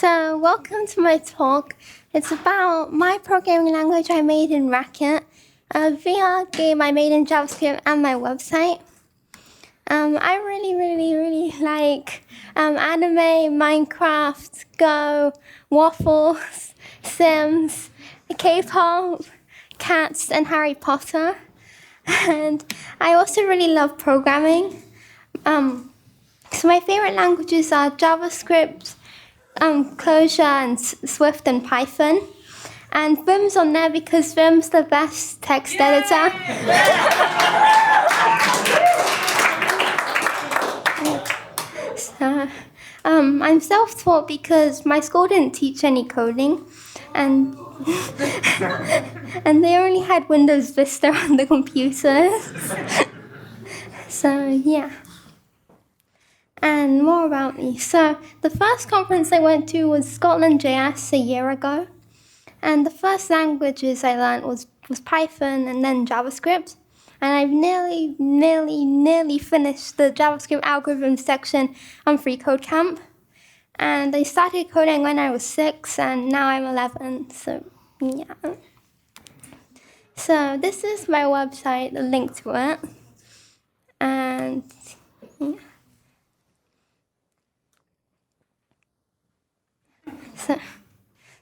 So, welcome to my talk. It's about my programming language I made in Racket, a VR game I made in JavaScript, and my website. I really like anime, Minecraft, Go, waffles, Sims, K-pop, cats, and Harry Potter. And I also really love programming. So my favorite languages are JavaScript, Clojure, and Swift, and Python. And Vim's on there because Vim's the best text editor. So, I'm self-taught because my school didn't teach any coding, and and they only had Windows Vista on the computers. So yeah. And more about me. So the first conference I went to was Scotland.js a year ago. And the first languages I learned was Python and then JavaScript. And I've nearly finished the JavaScript algorithm section on Free Code Camp. And I started coding when I was 6 and now I'm 11. So yeah. So this is my website, the link to it. And yeah.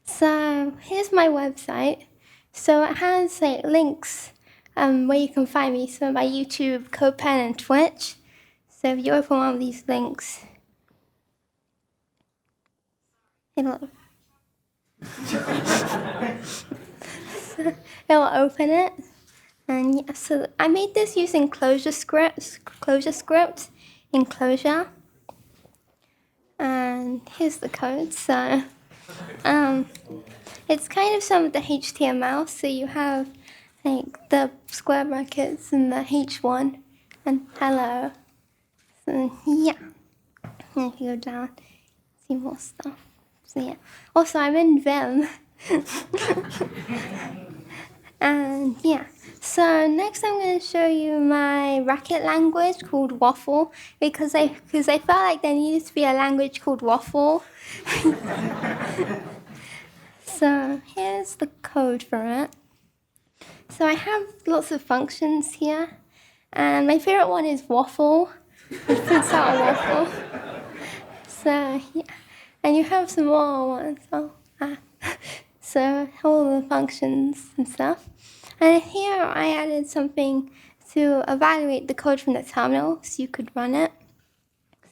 So here's my website. So it has like links where you can find me. So my YouTube, CodePen, and Twitch. So if you open one of these links, it'll open it. And yeah, so I made this using Clojure script in Clojure. And here's the code. So it's kind of some of the HTML. So you have like the square brackets and the H1 and hello. So yeah. And if you go down, see more stuff. So yeah. Also, I'm in Vim. And yeah. So next I'm going to show you my Racket language called Waffle because I felt like there needed to be a language called Waffle. So here's the code for it. So I have lots of functions here, and my favorite one is waffle, which prints out a waffle. So yeah, and you have some more ones. So all the functions and stuff. And here I added something to evaluate the code from the terminal, so you could run it.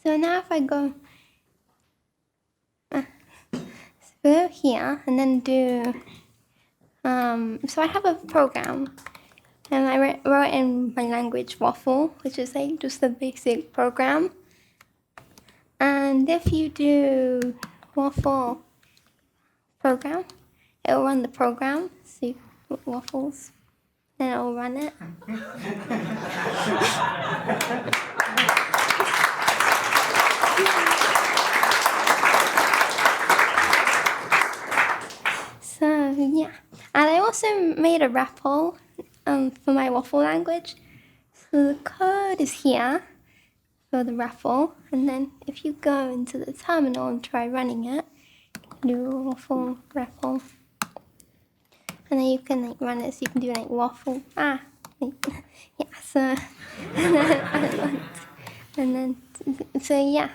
So now if I go here and then do, so I have a program, and I wrote in my language waffle, which is like just a basic program. And if you do waffle program, it will run the program. So you put waffles, then it will run it. So yeah, and I also made a REPL for my waffle language. So the code is here for the REPL, and then if you go into the terminal and try running it, you can do a waffle REPL, and then you can like run it. So you can do like waffle yeah. So and then so yeah,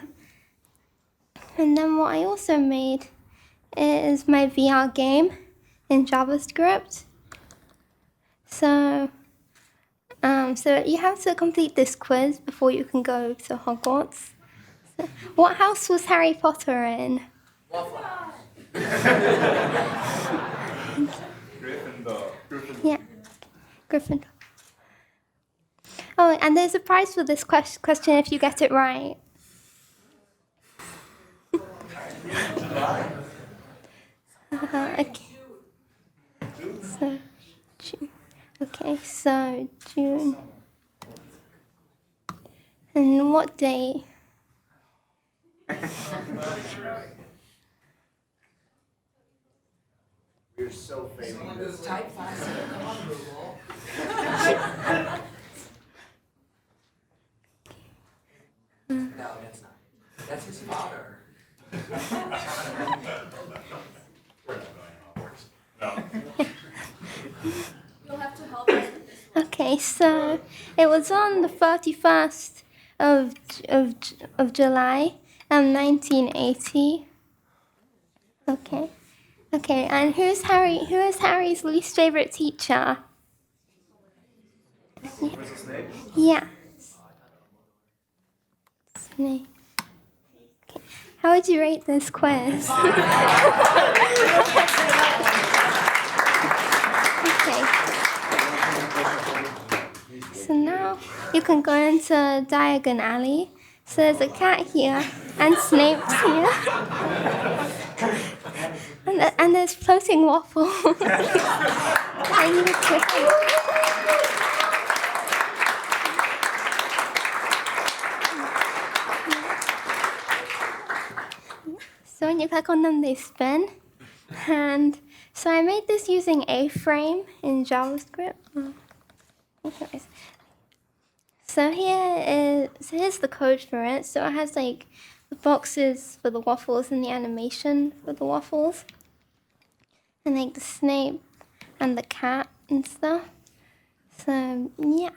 and then what I also made is my VR game in JavaScript. So you have to complete this quiz before you can go to Hogwarts. So, what house was Harry Potter in? Gryffindor. Yeah, Gryffindor. Oh, and there's a prize for this question if you get it right. Okay. So June. Okay, so June. And what day? We're so famous. Type fast. Come on, Google. No, that's not. That's his father. You'll have to help us with this. Okay, so it was on the 31st of July, 1980. Okay. Okay, and who is Harry's least favorite teacher? Yeah. Snape. Okay. How would you rate this quiz? Okay. So now you can go into Diagon Alley. So there's a cat here and Snape's here. And there's floating waffles. And you So when you click on them, they spin. And so I made this using A-frame in JavaScript. Okay. So here's the code for it. So it has like the boxes for the waffles and the animation for the waffles. And like the Snape and the cat and stuff. So yeah.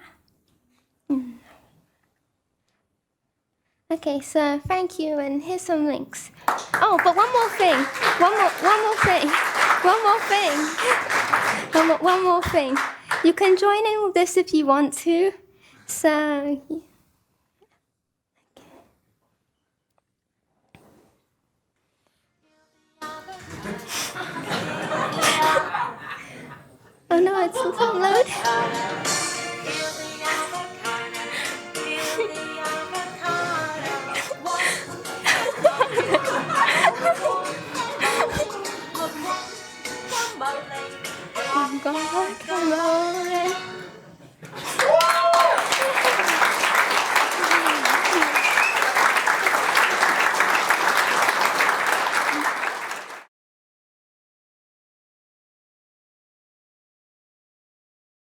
Okay, so thank you, and here's some links. Oh, but one more thing. One more thing. You can join in with this if you want to. So. Oh no, it's not load.